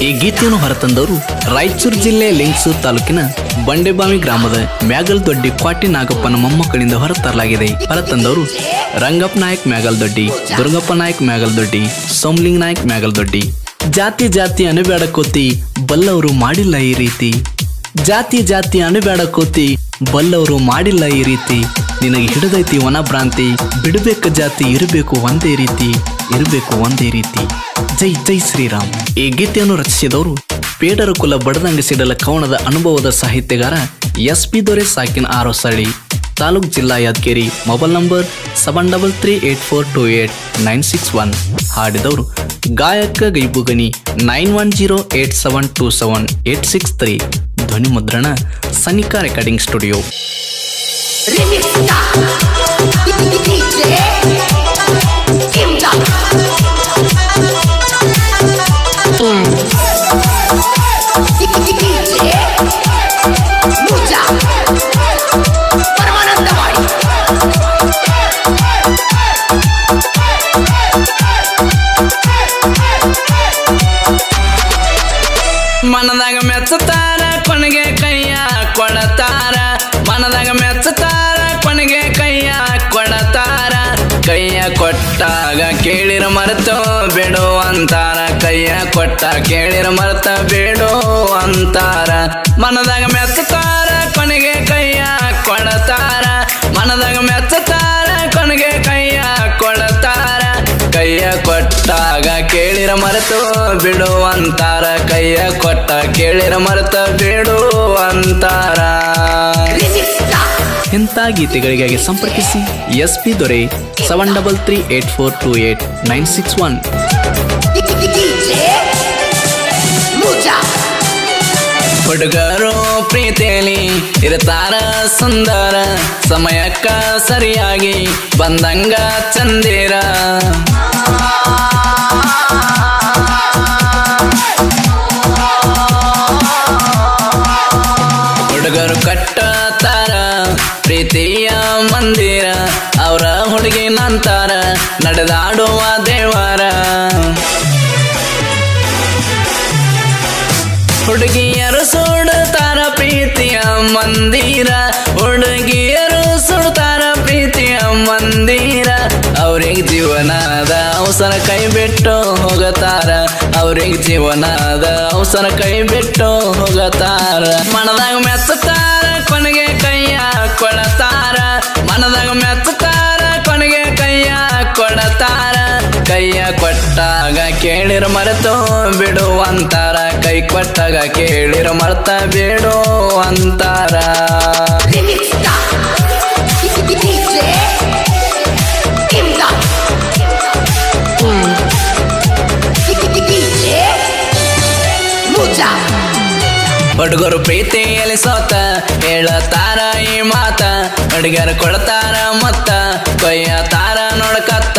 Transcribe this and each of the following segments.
ಈ ಗೀತೆಯನ್ನು ಹೊರತಂದವರು ರಾಯಚೂರು ಜಿಲ್ಲೆ ಲಿಂಗಸೂರು ತಾಲೂಕಿನ ಬಂಡೆಬಾವಿ ಗ್ರಾಮದ ಮ್ಯಾಗಲ್ದೊಡ್ಡಿ ಕ್ವಾಟಿ ನಾಗಪ್ಪನ ಮೊಮ್ಮಕ್ಕಳಿಂದ ಹೊರತರಲಾಗಿದೆ. ಹೊರತಂದವರು ರಂಗಪ್ಪ ನಾಯಕ್ ಮ್ಯಾಗಲ್ದೊಡ್ಡಿ, ದುರ್ಗಪ್ಪ ನಾಯಕ್ ಮ್ಯಾಗಲ್ದೊಡ್ಡಿ, ಸೋಮಲಿಂಗ ನಾಯಕ್ ಮ್ಯಾಗಲ್ದೊಡ್ಡಿ. ಜಾತಿ ಜಾತಿ ಅನುಬೇಡ ಕೋತಿ ಬಲ್ಲವರು ಮಾಡಿಲ್ಲ ಈ ರೀತಿ. ಜಾತಿ ಜಾತಿ ಅನುಬೇಡ ಕೋತಿ ಬಲ್ಲವರು ಮಾಡಿಲ್ಲ ಈ ರೀತಿ. ನಿನಗೆ ಹಿಡಿದೈತಿ ವನಭ್ರಾಂತಿ, ಬಿಡಬೇಕು ಜಾತಿ ಇರಬೇಕು ಒಂದೇ ರೀತಿ, ಇರಬೇಕು ಒಂದೇ ರೀತಿ. ಜೈ ಜೈ ಶ್ರೀರಾಮ್. ಈ ಗೀತೆಯನ್ನು ರಚಿಸಿದವರು ಪೇಡರ ಕುಲ ಬಡದಂಗ ಸಿಡಲ ಕವನದ ಅನುಭವದ ಸಾಹಿತ್ಯಗಾರ SP ದೊರೆ ಸಾಕಿನ ಆರೋಸಳ್ಳಿ, ತಾಲೂಕ್ ಜಿಲ್ಲಾ ಯಾದಗಿರಿ. Mobile number 7334289661. ಹಾಡಿದವರು ಗಾಯಕ ಗೈಬುಗನಿ 9108727863. ಧ್ವನಿ ಮುದ್ರಣ ಸನಿಕಾ ರೆಕಾರ್ಡಿಂಗ್ ಸ್ಟುಡಿಯೋ. ಮನದಾಗ ಮೆಚ್ಚತಾರ ಕೊನೆಗೆ ಕೈಯ ಕೊಡತಾರ, ಮನದಾಗ ಮೆಚ್ಚತಾರ ಕೊನೆಗೆ ಕೈಯ ಕೊಡತಾರ. ಕೈಯ ಕೊಟ್ಟಾಗ ಕೇಳಿರ ಮರೆತು ಬಿಡು ಅಂತಾರ, ಕೈಯ ಕೊಟ್ಟ ಕೇಳಿರ ಮರೆತ ಬಿಡು ಅಂತಾರ. ಮನದಾಗ ಮೆಚ್ಚತಾರ ಕೊನೆಗೆ ಕೈಯ ಕೊಡತಾರ, ಮನದಾಗ ಮೆಚ್ಚತಾರ ಕೊನೆಗೆ ಕೈಯ ಕೊಡತಾರ. ಕೈಯ ಕೊಟ್ಟಾಗ ಕೇಳಿರ ಮರೆತು ಬಿಡು ಅಂತಾರ, ಕೈಯ ಕೊಟ್ಟ ಕೇಳಿರ ಮರೆತ ಬಿಡು ಅಂತಾರ. ಇಂಥ ಗೀತೆಗಳಿಗಾಗಿ ಸಂಪರ್ಕಿಸಿ SP ದೊರೆ 7338428961. ಹುಡುಗರು ಪ್ರೀತಿಯಲ್ಲಿ ಇರ್ತಾರ ಸುಂದರ, ಸಮಯಕ್ಕ ಸರಿಯಾಗಿ ಬಂದಂಗ ಚಂದಿರ. ಹುಡುಗರು ಕಟ್ಟತಾರ ಪ್ರೀತಿಯ ಮಂದಿರ, ಅವರ ಹುಡುಗಿ ನಂತರ ನಡೆದಾಡುವ ದೇವರ. ಹುಡುಗಿಯರು ಸುಡುತ್ತಾರ ಪ್ರೀತಿಯ ಮಂದಿರ, ಹುಡುಗಿಯರು ಸುಡುತ್ತಾರ ಪ್ರೀತಿಯ ಮಂದಿರ. ಅವ್ರಿಗೆ ಜೀವನದ ಅವಸರ ಕೈ ಬಿಟ್ಟು ಹೋಗತಾರ, ಅವ್ರಿಗೆ ಜೀವನದ ಅವಸರ ಕೈ ಬಿಟ್ಟು ಹೋಗತಾರ. ಮನದಾಗ ಮೆಚ್ಚತಾರ ಕೊನೆಗೆ ಕೈಯ ಕೊಡತಾರ, ಮನದಾಗ ಮೆಚ್ಚತಾರ ಕೊನೆಗೆ ಕೈಯ ಕೊಡತಾರ. ಕೈಯ ಕೊಟ್ಟಾಗ ಕೇಳಿರ ಮರೆತು ಬಿಡು ಅಂತಾರ, ಕೈ ಕೊಟ್ಟಾಗ ಕೇಳಿರ ಮರೆತ ಬಿಡು ಅಂತಾರ. ಹುಡುಗರು ಪ್ರೀತಿಯಲ್ಲಿ ಸೋತ ಹೇಳತಾರ ಈ ಮಾತ, ಹುಡುಗರು ಕೊಡ್ತಾರ ಮತ್ತ ಕೊಯ್ಯತಾರ ನೋಡ್ಕತ್ತ.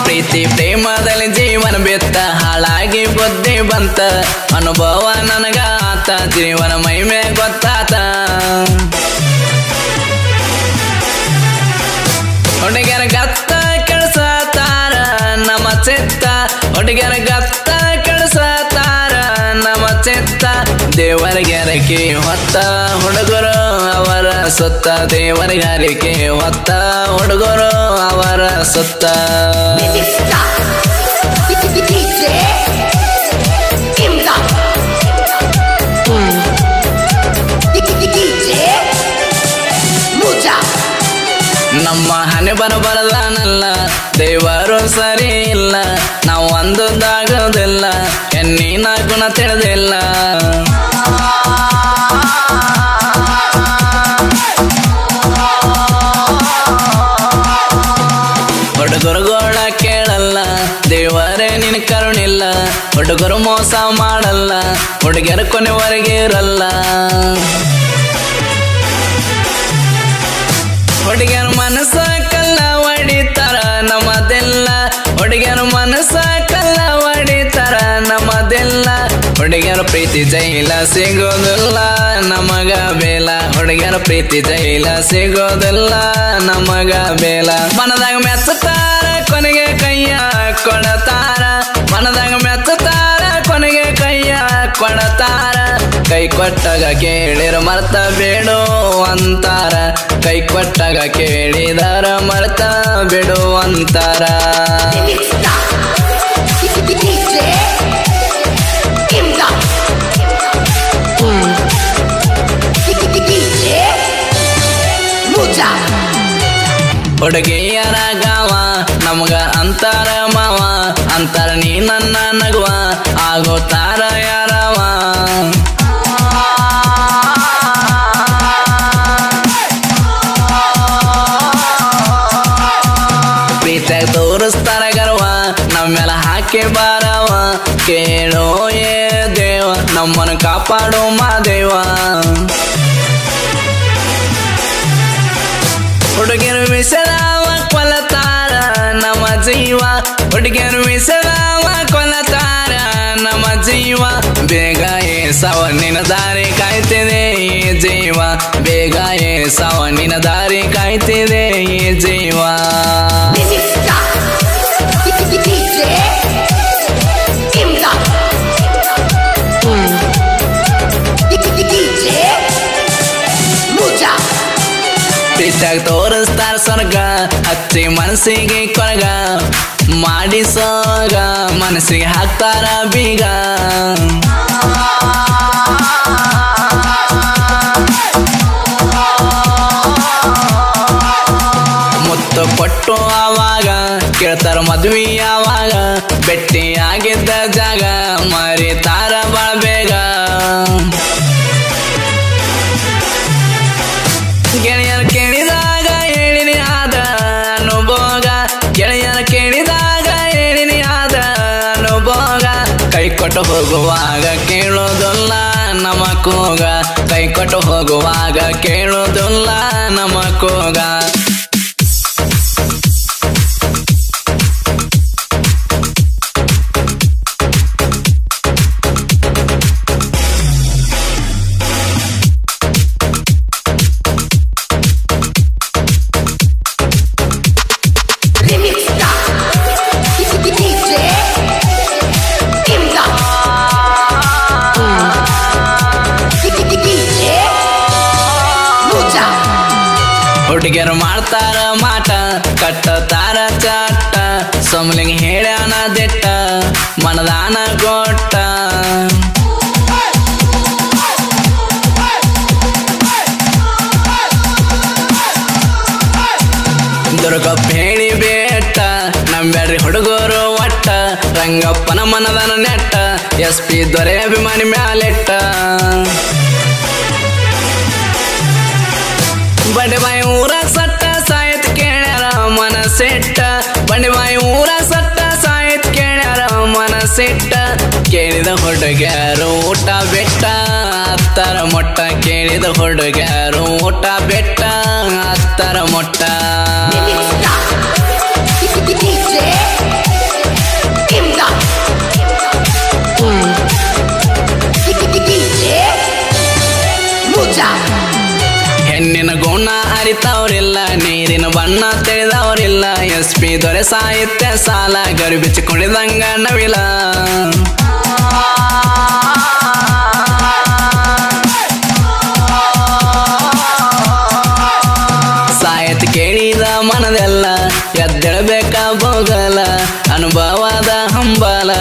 ಪ್ರೀತಿ ಪ್ರೇಮದಲ್ಲಿ ಜೀವನ ಬಿತ್ತ, ಹಾಳಾಗಿ ಬುದ್ಧಿ ಬಂತ, ಅನುಭವ ನನಗ ಆತ, ಜೀವನ ಮೈಮೆ ಗೊತ್ತಾತ. ಹುಡುಗರ ಗತ್ತ ಕೆಳಸತಾರ ನಮ್ಮ ಚಿತ್ತ, ಹುಡುಗರ ಗತ್ತ ಕೆಳಸತಾರ ನಮ್ಮ ಚಿತ್ತ. ದೇವರಿಗೆ ಹರಕೆ ಹೊತ್ತ ಹುಡುಗರು ಅವರ ಸುತ್ತ, ದೇವರಿಗೆ ಹರಕೆ ಹೊತ್ತ ಹುಡುಗರು ಅವರ ಸುತ್ತ. ನಮ್ಮ ಹಣೆ ಬರಬಾರದಾನಲ್ಲ, ದೇವರು ಸರಿ ಇಲ್ಲ, ನಾವು ಒಂದೊಂದಾಗೋದಿಲ್ಲ, ಎನ್ನಿನ ಗುಣ ತಿಳಿದಿಲ್ಲ. ಹುಡುಗರುಗಳ ಕೇಳಲ್ಲ, ದೇವರೇ ನಿನ್ ಕರುಣಿಲ್ಲ, ಹುಡುಗರು ಮೋಸ ಮಾಡಲ್ಲ, ಹುಡುಗರು ಕೊನೆವರೆಗೆ ಇರಲ್ಲ. ಹುಡುಗರ ಮನಸ್ಸ ಕಲ್ಲ ಹೊಡಿತಾರ ನಮ್ಮದೆಲ್ಲ, ಹುಡುಗರ ಮನಸ್ಸ ಕಲ್ಲ ಹೊಡಿತಾರ ನಮ್ಮದೆಲ್ಲ. ಹುಡುಗರ ಪ್ರೀತಿ ಜೈಲ ಸಿಗೋದಿಲ್ಲ ನಮಗ ಬೇಲ, ಹುಡುಗರ ಪ್ರೀತಿ ಜೈಲ ಸಿಗೋದಿಲ್ಲ ನಮಗ ಬೇಲ ಮನದಾಗ ಮೆಚ್ಚತಾರ ಕೊನೆಗೆ ಕೈಯ ಕೊಡತಾರ ಮನದಾಗ ಮೆಚ್ಚತಾರ ಕೊನೆಗೆ ಕೈಯ ಕೊಡತಾರ ಕೈ ಕೊಟ್ಟಾಗ ಕೇಳಿರ ಮರ್ತ ಬೇಡೋ ಅಂತಾರ ಕೈ ಕೊಟ್ಟಾಗ ಕೇಳಿದರ ಮರ್ತ ಬಿಡು ಅಂತಾರ ಹುಡುಗಿಯರ ಗಾವ ನಮಗ ಅಂತಾರ ಮಾವ ಅಂತಾರ ನೀ ನನ್ನ ನಗುವ ಆಗೋತಾರ ಯಾರವ ಪ್ರೀತಿಯಾಗ ತೋರಿಸ್ತಾರ ಗರ್ವ ನಮ್ಮೆಲ್ಲ ಹಾಕಿ ಬಾರವ ಕೇಳೋ ಏ ದೇವ ನಮ್ಮನ್ನು ಕಾಪಾಡೋ ಮಾದೇವ ಹುಡುಗಿಯರು ವಿಷದಾವ ಕೊಲತಾರ ನಮ್ಮ ಜೀವ ಹುಡುಗಿಯರು ವಿಷದಾವ ಕೊಲತಾರ ನಮ್ಮ ಜೀವ ಬೇಗ ಏಸವ ನಿನ್ನ ದಾರಿ ಕಾಯ್ತಿದೆ ಈ ಜೀವ ಬೇಗ ಏಸವ ನಿನ್ನ ದಾರಿ ಕಾಯ್ತಿದೆ ಈ ಜೀವ ಪ್ರೀತಿಯಾಗ ತೋರಿಸ್ತಾರ ಸ್ವರ್ಗ ಹಚ್ಚಿ ಮನಸ್ಸಿಗೆ ಕೊರಗ ಮಾಡಿಸೋಗ ಮನಸ್ಸಿಗೆ ಹಾಕ್ತಾರ ಬೀಗ ಮುತ್ತು ಕೊಟ್ಟು ಆವಾಗ ಕೇಳ್ತಾರ ಮದ್ವಿ ಯಾವಾಗ ಬೆಟ್ಟಿ ಆಗಿದ್ದ ಜಾಗ ಮರಿತಾರ ಬಾಳ ಬೇಗ ಗೆಳೆಯರು ಕೇಳಿದಾಗ ಹೇಳಿನಿ ಆದ ಅನುಭೋಗ ಗೆಳೆಯರು ಕೇಳಿದಾಗ ಹೇಳಿನಿ ಆದ ಅನುಭೋಗ ಕೈ ಕೊಟ್ಟು ಹೋಗುವಾಗ ಕೇಳೋದಿಲ್ಲ ನಮ್ಮ ಕೂಗ ಕೈ ಕೊಟ್ಟು ಹೋಗುವಾಗ ಕೇಳೋದಿಲ್ಲ ನಮ್ಮ ಕೂಗ ಹುಡುಗಿಯರು ಮಾಡ್ತಾರ ಮಾಟ ಕಟ್ಟತಾರ ಚಾಟ ಸೊಮ್ಲಿಂಗ್ ಹೇಳ್ಯಾನ ದಿಟ್ಟ ಮನದಾನ ಕೊಟ್ಟ ದುರ್ಗಪ್ಪ ಹೇಳಿ ಬೇಟ ನಂಬ್ಯಾಡ್ರಿ ಹುಡುಗರು ಒಟ್ಟ ರಂಗಪ್ಪನ ಮನದಾನ ನೆಟ್ಟ SP ದೊರೆ ಅಭಿಮಾನಿ ಮ್ಯಾಲೆಟ್ಟ ಬಂಡೆಬಾಯಿ ಊರ ಸಟ್ಟ ಸಾಯತ್ ಕೇಳ್ಯಾರ ಮನಸ್ಸಿಟ್ಟ ಬಂಡೆಬಾಯಿ ಊರ ಸಟ್ಟ ಸಾಯತ್ ಕೇಳ್ಯಾರ ಮನಸ್ಸಿಟ್ಟ ಕೇಳಿದ ಹುಡುಗ್ಯಾರು ಊಟ ಬೆಟ್ಟ ಹತ್ತರ ಮೊಟ್ಟ ಕೇಳಿದ ಹುಡುಗ್ಯಾರು ಊಟ ಬೆಟ್ಟ ಹತ್ತರ ಮೊಟ್ಟ ಹೆಣ್ಣಿನ ಗುಣ ಅರಿತವ್ರಿಲ್ಲ ನೀರಿನ ಬಣ್ಣ ತಿಳಿದವ್ರಿಲ್ಲ SP ದೊರೆ ಸಾಹಿತ್ಯ ಸಾಲ ಗರಿ ಬಿಚ್ಚಿ ಕುಣಿದಂಗ ನವಿಲ ಸಾಹಿತ್ಯ ಕೇಳಿದ ಮನದೆಲ್ಲ ಎದ್ದೇಳಬೇಕ ಬೋಗಲ ಅನುಭವದ ಹಂಬಲ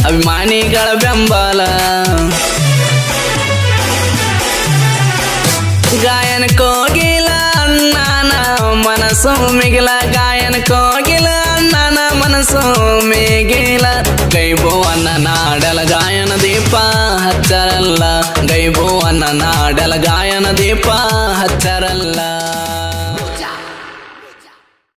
ಅಭಿಮಾನಿಗಳ ಬೆಂಬಲ ಗಾಯನ ಕೋಗಿಲ ಅಣ್ಣನ ಮನಸ್ಸು ಮಿಗಿಲ ಗಾಯನ ಕೋಗಿಲ ಅಣ್ಣನ ಮನಸ್ಸು ಮಿಗಿಲ ಗೈಬೋವನ್ನ ನಾಡಲ ಗಾಯನ ದೀಪ ಹಚ್ಚರಲ್ಲ ಗೈಬೋವನ್ನ ನಾಡಲ ಗಾಯನ ದೀಪ ಹಚ್ಚರಲ್ಲ